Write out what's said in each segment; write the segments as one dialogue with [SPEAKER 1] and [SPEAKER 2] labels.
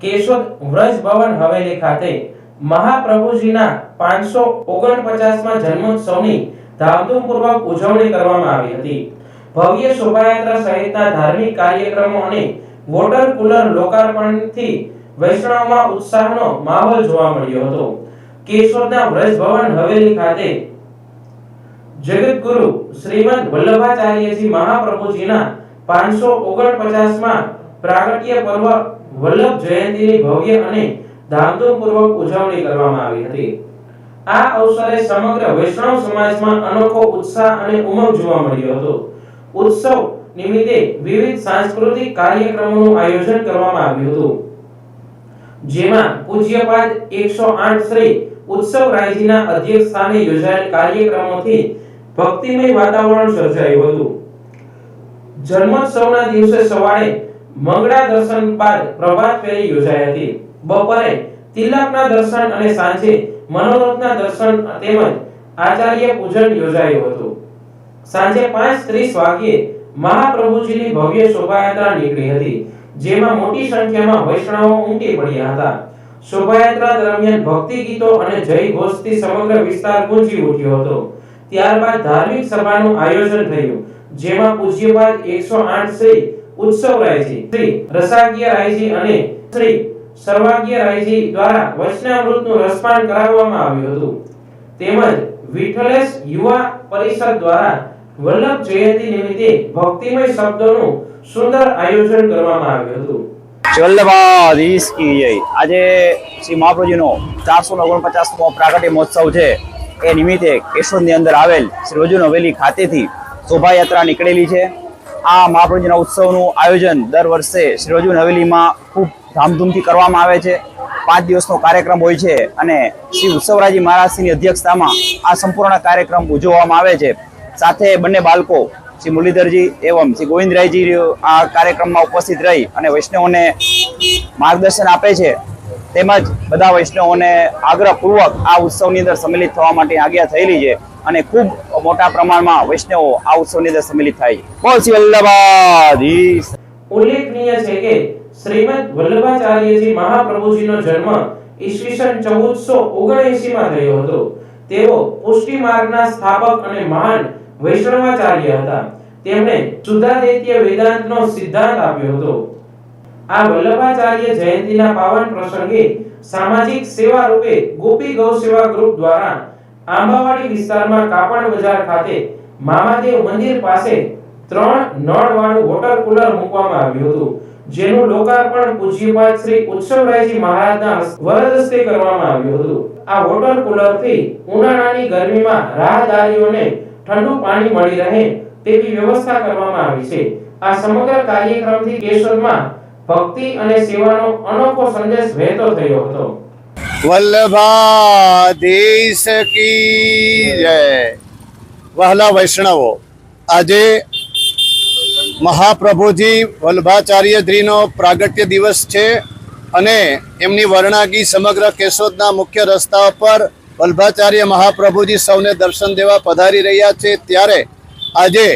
[SPEAKER 1] કેશોદ વ્રજ ભવન હવેલી ખાતે મહાપ્રભુજીના 549માં જન્મોત્સવની ધામધૂમપૂર્વક ઉજવણી કરવામાં આવી હતી। ભવ્ય શોભાયાત્રા સહિતના ધાર્મિક કાર્યક્રમો અને વોટર કુલર લોકાર્પણથી વૈષ્ણવમાં ઉત્સાહનો માહોલ જોવા મળ્યો હતો। કેશોદના વ્રજ ભવન હવેલી ખાતે જગતગુરુ શ્રીમદ વલ્લભાચાર્યજી મહાપ્રભુજીના 549માં પ્રાગટ્ય પર્વ વલ્લભ જયંતીની ભવ્ય અને ધામધૂમપૂર્વક ઉજવણી કરવામાં આવી હતી। આ અવસરે સમગ્ર વૈષ્ણવ સમાજમાં અનોખો ઉત્સાહ અને ઉમંગ જોવા મળ્યો હતો। ઉત્સવ નિમિત્તે વિવિધ સાંસ્કૃતિક કાર્યક્રમોનું આયોજન કરવામાં આવ્યું હતું, જેમાં પૂજ્યપાદ 108 શ્રી ઉત્સવરાયજીના અધ્યક્ષસ્થાને યોજાયેલ કાર્યક્રમોથી ભક્તિમય વાતાવરણ સર્જાયું હતું। જન્મોત્સવના દિવસે સવારે મંગળા દર્શન બાદ પ્રભાત ફેરી યોજાઈ હતી। બપોરે તિલકના દર્શન અને સાંજે મનોરથના દર્શન તેમજ આચાર્ય પૂજન યોજાયું હતું। સાંજે 5:30 વાગ્યે મહાપ્રભુજીની ભવ્ય શોભાયાત્રા નીકળી હતી, જેમાં મોટી સંખ્યામાં વૈષ્ણવો ઉમટી પડ્યા હતા। શોભાયાત્રા દરમિયાન ભક્તિ ગીતો અને જય ઘોષથી સમગ્ર વિસ્તાર ગુંજી ઉઠ્યો હતો। ત્યારબાદ ધાર્મિક સભાનું આયોજન થયું, જેમાં પૂજ્યપાદ 108 શ્રી ઉત્સવરાયજી, શ્રી રસાજ્ઞરાયજી અને શ્રી સર્વાજ્ઞરાયજી દ્વારા વચનામૃતનું રસપાન કરાવવામાં આવ્યું હતું। તેમજ વિઠ્ઠલેશ યુવા પરિષદ દ્વારા વલ્લભ જયંતિ નિમિત્તે ભક્તિમય શબ્દોનું સુંદર આયોજન કરવામાં આવ્યું હતું।
[SPEAKER 2] વલ્લભાધીશ કી જય। આજે શ્રી મહાપ્રભુજીનો 449મો પ્રાગટ્ય મહોત્સવ છે। એ નિમિત્તે કેશોદની અંદર આવેલ શ્રી રજૂન હવેલી ખાતેથી શોભાયાત્રા નીકળેલી છે। આ મહાપ્રભુજીના ઉત્સવનું આયોજન દર વર્ષે શ્રી રજૂન હવેલીમાં ખૂબ ધામધૂમથી કરવામાં આવે છે। 5 દિવસનો કાર્યક્રમ હોય છે અને શ્રી ઉત્સવરાયજી મહારાજની અધ્યક્ષતામાં આ સંપૂર્ણ કાર્યક્રમ ઉજવવામાં આવે છે। સાથે બંને બાળકો શ્રી મુરલીધરજી એવં શ્રી ગોવિંદરાયજી આ કાર્યક્રમમાં ઉપસ્થિત રહી અને વૈષ્ણવોને માર્ગદર્શન આપે છે, તેમજ બધા વૈષ્ણવોને આગ્રહપૂર્વક આ ઉત્સવની અંદર સંમિલિત થવા માટે આજ્ઞા થયેલી છે અને ખૂબ મોટા પ્રમાણમાં વૈષ્ણવો આ ઉત્સવની અંદર સંમિલિત થાય છે। બોલ શ્રી વલ્લભાધીશ।
[SPEAKER 1] ઉલ્લેખનીય છે કે શ્રીમદ વલ્લભાચાર્યજી મહાપ્રભુજીનો જન્મ ઈસવીસન 1479માં થયો હતો। તેઓ પુષ્ટિ માર્ગના સ્થાપક અને મહાન વૈષ્ણવાચાર્ય હતા। તેમણે શુદ્ધાદ્વૈત વેદાંતનો સિદ્ધાંત આપ્યો હતો। આ વલ્લભાચાર્ય જયંતીના પાવન પ્રસંગે સામાજિક સેવા રૂપે ગોપી ગૌ સેવા ગ્રુપ દ્વારા આંબાવાડી વિસ્તારમાં કાપડ બજાર ખાતે મામાદેવ મંદિર પાસે 3 નળવાળું વોટર કુલર મૂકવામાં આવ્યું હતું, જેનું લોકાર્પણ પૂજ્યપાદ શ્રી ઉત્સવરાયજી મહારાજના વરદ હસ્તે કરવામાં આવ્યું હતું। આ વોટર કુલરથી ઉનાળાની ગરમીમાં રાહદારીઓને ઠંડુ પાણી મળી રહે તેવી વ્યવસ્થા કરવામાં આવી છે। આ સમગ્ર કાર્યક્રમથી કેશોદમાં ભક્તિ અને સેવાનો અનોખો સંદેશ વહેતો થયો હતો।
[SPEAKER 3] વલ્લભાધીશ કી જય। વહાલા વૈષ્ણવો, આજે મહાપ્રભુજી વલ્લભાચાર્યજીનો પ્રાગટ્ય દિવસ છે અને એમની વર્ણાગી સમગ્ર કેશોદના મુખ્ય રસ્તા પર વલ્લભાચાર્ય મહાપ્રભુજી સૌને દર્શન દેવા પધારી રહ્યા છે। ત્યારે આજે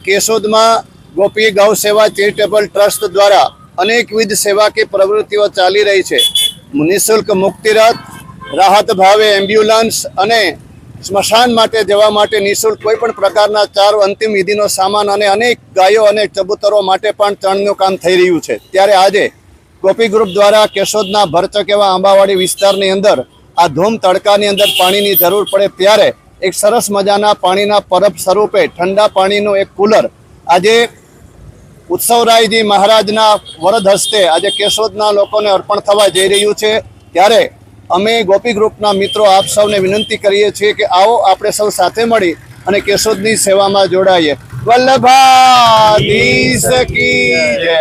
[SPEAKER 3] કેશોદમાં ગોપી ગૌ સેવા ચેરિટેબલ ટ્રસ્ટ દ્વારા અનેકવિધ સેવાકીય પ્રવૃત્તિઓ ચાલી રહી છે। નિઃશુલ્ક મુક્તિરથ, રાહત ભાવે એમ્બ્યુલન્સ અને સ્મશાન માટે જવા માટે નિઃશુલ્ક કોઈ પણ પ્રકારના 4 અંતિમ વિધિનો સામાન અને અનેક ગાયો અને કબૂતરો માટે પણ ચણનું કામ થઈ રહ્યું છે। ત્યારે આજે ગોપી ગ્રુપ દ્વારા કેશોદના ભરચક એવા આંબાવાડી વિસ્તારની અંદર આ ધૂમ તડકાની અંદર પાણીની જરૂર પડે ત્યારે એક સરસ મજાના પાણીના પરબ સ્વરૂપે ઠંડા પાણીનું એક કુલર આજે ઉત્સવરાયજી મહારાજના વરદ હસ્તે આજે કેશોદના લોકોને અર્પણ થવા જઈ રહ્યું છે। ત્યારે અમે ગોપી ગ્રુપના મિત્રો આપ સૌને વિનંતી કરીએ છીએ કે આવો આપણે સૌ સાથે મળી અને કેશોદની સેવામાં જોડાઈએ। વલ્લભાધીશ કી જય।